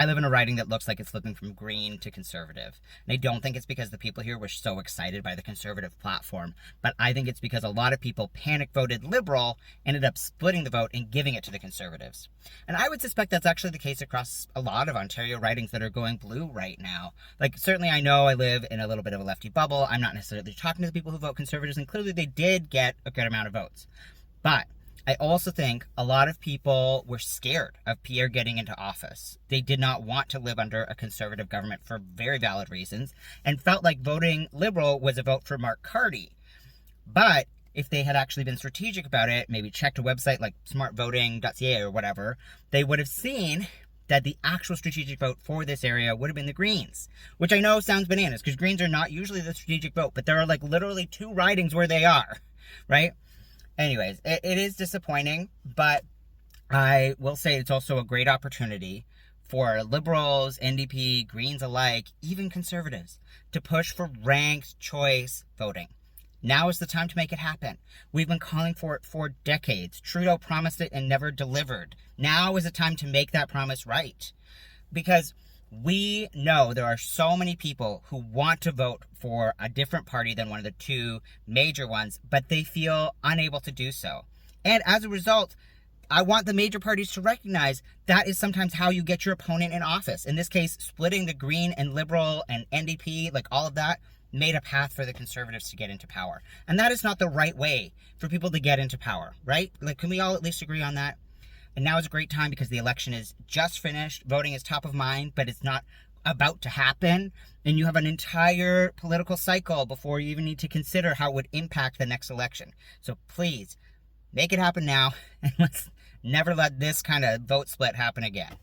I live in a riding that looks like it's flipping from green to conservative. And I don't think it's because the people here were so excited by the conservative platform, but I think it's because a lot of people panic voted Liberal, ended up splitting the vote and giving it to the Conservatives. And I would suspect that's actually the case across a lot of Ontario ridings that are going blue right now. Like, certainly I know I live in a little bit of a lefty bubble. I'm not necessarily talking to the people who vote Conservatives, and clearly they did get a good amount of votes. But I also think a lot of people were scared of Pierre getting into office. They did not want to live under a Conservative government for very valid reasons, and felt like voting Liberal was a vote for Mark Carty. But if they had actually been strategic about it, maybe checked a website like smartvoting.ca or whatever, they would have seen that the actual strategic vote for this area would have been the Greens, which I know sounds bananas because Greens are not usually the strategic vote, but there are like literally 2 ridings where they are, right? Anyways, it is disappointing, but I will say it's also a great opportunity for Liberals, NDP, Greens alike, even Conservatives, to push for ranked choice voting. Now is the time to make it happen. We've been calling for it for decades. Trudeau promised it and never delivered. Now is the time to make that promise right. Because we know there are so many people who want to vote for a different party than one of the 2 major ones, but they feel unable to do so. And as a result, I want the major parties to recognize that is sometimes how you get your opponent in office. In this case, splitting the Green and Liberal and NDP, like all of that, made a path for the Conservatives to get into power. And that is not the right way for people to get into power, right? Like, can we all at least agree on that? And now is a great time because the election is just finished. Voting is top of mind, but it's not about to happen. And you have an entire political cycle before you even need to consider how it would impact the next election. So please, make it happen now, and let's never let this kind of vote split happen again.